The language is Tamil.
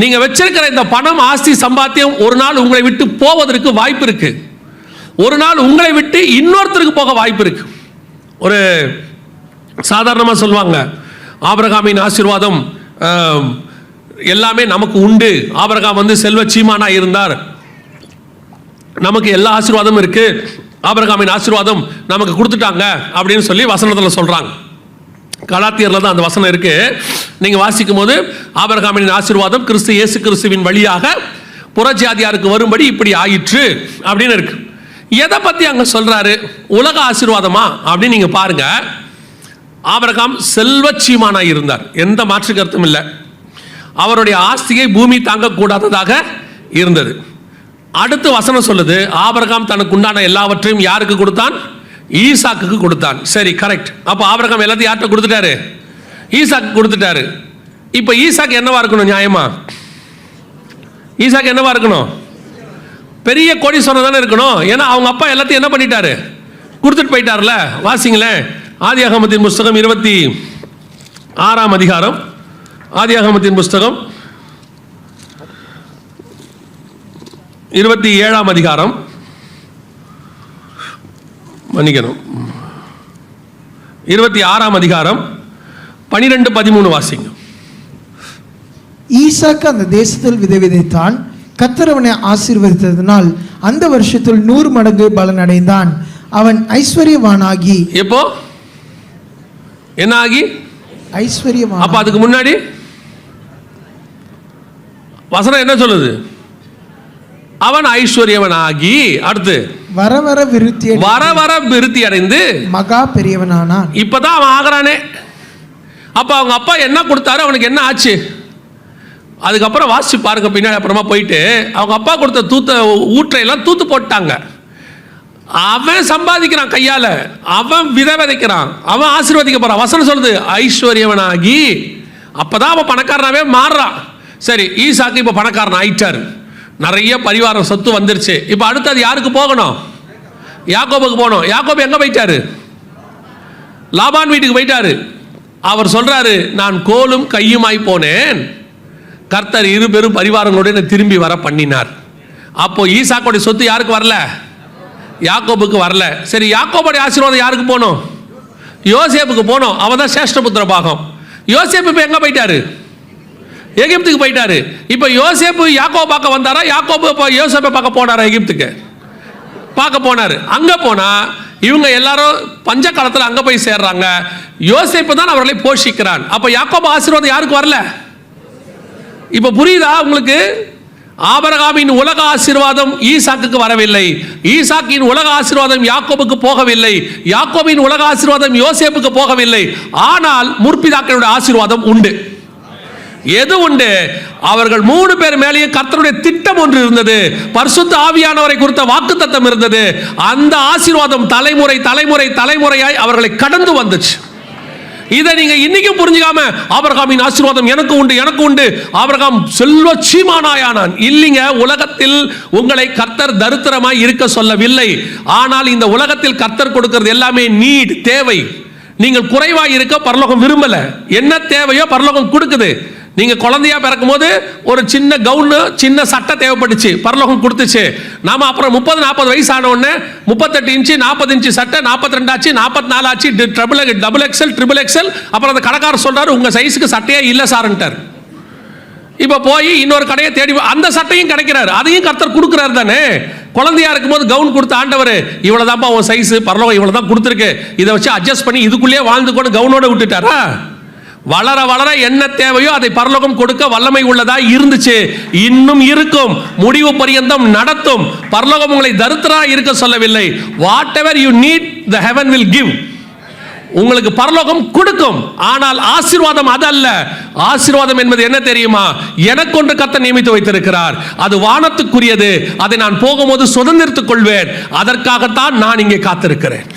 நீங்க வச்சிருக்கிற இந்த பணம், ஆஸ்தி, சம்பாத்தியம் ஒரு நாள் உங்களை விட்டு போவதற்கு வாய்ப்பு இருக்கு. ஒரு நாள் உங்களை விட்டு இன்னொருத்தருக்கு போக வாய்ப்பு இருக்கு. ஒரு சாதாரணமா சொல்லுவாங்க, ஆபிரகாமின் ஆசீர்வாதம் எல்லாமே நமக்கு உண்டு. ஆபிரகாம் செல்வ சீமானா இருந்தார், நமக்கு எல்லா ஆசீர்வாதமும் இருக்கு, ஆபிரகாமின் ஆசீர்வாதம் நமக்கு கொடுத்துட்டாங்க அப்படின்னு சொல்லி வசனத்தில் சொல்றாங்க. கலாத்தியர்ல தான் அந்த வசனம் இருக்கு. நீங்க வாசிக்கும் போது ஆபிரகாமின் ஆசீர்வாதம் கிறிஸ்து இயேசு கிறிஸ்துவின் வழியாக புறஜாதியாருக்கு வரும்படி இப்படி ஆயிற்று அப்படின்னு இருக்கு. எதை பத்தி அங்க சொல்றாரு? உலக ஆசீர்வாதமா அப்படின்னு நீங்க பாருங்க. ஆபிரகாம் செல்வச்சீமானா இருந்தார், எந்த மாற்று கருத்தும் இல்லை. அவருடைய ஆஸ்தியை பூமி தாங்கக்கூடாததாக இருந்தது. அடுத்து வசனம் சொல்லுது, ஆபிரகாம் தனக்கு உண்டான எல்லாவற்றையும் யாருக்கு கொடுத்தான்? ஈசாக்கு கொடுத்தான். சரி, கரெக்ட். அப்ப ஆபிரகாம் எல்லாத்தையும் யார்கிட்ட கொடுத்துட்டாரு? ஈசாக்கு கொடுத்துட்டாரு. இப்ப ஈசாக்கு என்னவா இருக்கணும்? நியாயமா ஈசாக்கு என்னவா இருக்கணும்? பெரிய கோடீஸ்வரன் தானே இருக்கணும். ஏன்னா அவங்க அப்பா எல்லாத்தையும் என்ன பண்ணிட்டாரு? கொடுத்துட்டு போயிட்டார்ல. வாசிங்களேன், ஆதியாகமத்தின் புஸ்தகம் 26ஆம் அதிகாரம். ஆதியாகமத்தின் புஸ்தகம் 27ஆம் அதிகாரம், மன்னிக்கணும், 26ஆம் அதிகாரம் 12-13 வாசிங்க. ஈசாக்கு அந்த தேசத்தில் விதைத்தான். கர்த்தர் அவனை ஆசீர்வதித்ததினால் அந்த வருஷத்தில் 100 மடங்கு பலன் அடைந்தான். அவன் ஐஸ்வர்யவானாகி. எப்போ என்ன ஆகி? ஐஸ்வர்யவான். அப்ப அதுக்கு முன்னாடி வசனம் என்ன சொல்லுது? அவன் ஐஸ்வர்யவனாகி, அடுத்து வர வர விருத்தி அடைந்து மகா பெரியவனானான். இப்பதான் அவன் ஆகிறானே. அப்ப அவங்க அப்பா என்ன கொடுத்தாரு, அவனுக்கு என்ன ஆச்சு? அதுக்கப்புறம் வாசிச்சு பாருங்க பின்னாடி. அப்புறமா போயிட்டு அவங்க அப்பா கொடுத்த ஊற்றையெல்லாம் தூத்து போட்டாங்க. அவன் சம்பாதிக்கிறான் கையால, அவன் விதைக்கிறான், அவன் ஆசீர்வதிக்க போறான். வசனம் சொல்லுது ஐஸ்வர்யவனாகி. அப்பதான் அவன் பணக்காரனாவே மாறுறான். சரி, ஈசாக்கு இப்ப பணக்காரன் ஆயிட்டாரு, நிறைய பரிவாரம் சொத்து வந்துருச்சு. இப்ப அடுத்தது யாருக்கு போகணும்? யாக்கோபுக்கு போகணும். யாக்கோபு எங்க போயிட்டாரு? லாபான் வீட்டுக்கு போயிட்டாரு. அவர் சொல்றாரு, நான் கோலும் கையுமாய் போனேன், கர்த்தர் 2 பெரும் பரிவாரங்களோட திரும்பி வர பண்ணினார். அப்போ ஈசாக்கோடைய சொத்து யாருக்கு வரல? யாக்கோபுக்கு வரல. சரி, யாக்கோபுடைய ஆசீர்வாதம் யாருக்கு போனோம்? யோசேப்புக்கு போனோம். அவன் தான் சேஷ்டபுத்திர பாகம். யோசேப்பு இப்ப எங்க போயிட்டாரு? எகிப்துக்கு போயிட்டாரு. இப்ப யோசேப்பு யாக்கோபு பார்க்க வந்தாரா? யாக்கோபு யோசேப்பை பார்க்க போனாரா? எகிப்துக்கு பார்க்க போனாரு. அங்க போனா இவங்க எல்லாரும் பஞ்ச காலத்துல அங்க போய் சேர்றாங்க. யோசேப்பு தான் அவர்களை போஷிக்கிறான். அப்ப யாக்கோபு ஆசீர்வாதம் யாருக்கு வரல? இப்ப புரியுதா உங்களுக்கு? ஆபிரகாமின் உலக ஆசீர்வாதம் ஈசாக்குக்கு வரவில்லை, ஈசாக்கின் உலக ஆசீர்வாதம் யாக்கோபுக்கு போகவில்லை, யாக்கோபின் உலக ஆசீர்வாதம் யோசேப்புக்கு போகவில்லை. ஆனால் முற்பிதாக்களுடைய ஆசீர்வாதம் உண்டு. எது உண்டு? அவர்கள் 3 பேர் மேலேயும் கர்த்தருடைய திட்டம் ஒன்று இருந்தது. பரிசுத்த ஆவியானவரை குறித்த வாக்குத்தத்தம் இருந்தது. அந்த ஆசீர்வாதம் தலைமுறை தலைமுறை தலைமுறையாய் அவர்களை கடந்து வந்துச்சு. இதை நீங்க இன்னைக்கும் புரிஞ்சுக்காம ஆபிரகாமின் ஆசீர்வாதம் எனக்கு உண்டு எனக்கு உண்டு, ஆபிரகாம் செல்வ சீமானாயானான். இல்லைங்க, உலகத்தில் உங்களை கர்த்தர் தரித்திரமாய் இருக்க சொல்லவில்லை. ஆனால் இந்த உலகத்தில் கர்த்தர் கொடுக்கிறது எல்லாமே நீட், தேவை. நீங்கள் குறைவாய் இருக்க பரலோகம் விரும்பல. என்ன தேவையோ பரலோகம் கொடுக்குது. நீங்க குழந்தையா பிறக்கும் போது ஒரு சின்ன கவுன், சின்ன சட்டை தேவைப்பட்டுச்சு, பரலோகம் கொடுத்துச்சு. நாம அப்புறம் 30-40 வயசு ஆன உடனே 38 இன்ச்சு 40 இன்ச்சு சட்டை 42 ஆச்சு, 44 ஆச்சு, டபுள் எக்ஸல், ட்ரிபிள் எக்ஸல். அப்புறம் அந்த கடைக்காரர் சொல்றாரு, உங்க சைஸுக்கு சட்டையே இல்ல சார்ன்ட்டார். இப்ப போய் இன்னொரு கடையை தேடி அந்த சட்டையும் கிடைக்கிறாரு, அதையும் கர்த்தர் கொடுக்கிறாரு தானே. குழந்தையா இருக்கும்போது கவுன் கொடுத்த ஆண்டவர், இவ்வளவுதான்ப்பா உன் சைஸ், பரலோகம் இவ்வளவுதான் கொடுத்துருக்கு, இதை வச்சு அட்ஜஸ்ட் பண்ணி இதுக்குள்ளேயே வாழ்ந்து கொண்டு கவுனோட விட்டுட்டாரா? வளர வளர என்ன தேவையோ அதை பரலோகம் கொடுக்க வல்லமை உள்ளதா இருந்துச்சு, இன்னும் இருக்கும், முடிவு பரியந்தம் நடத்தும். பரலோகம் உங்களை தரித்திரா இருக்க சொல்லவில்லை. What ever you need the heaven will give. உங்களுக்கு பரலோகம் கொடுக்கும். ஆனால் ஆசீர்வாதம் அதல்ல. ஆசீர்வாதம் என்பது என்ன தெரியுமா? எனக்கொன்று கர்த்தர் நியமித்து வைத்திருக்கிறார், அது வானத்துக்குரியது, அதை நான் போகும்போது சுதந்திரித்துக் கொள்வேன். அதற்காகத்தான் நான் இங்கே காத்திருக்கிறேன்.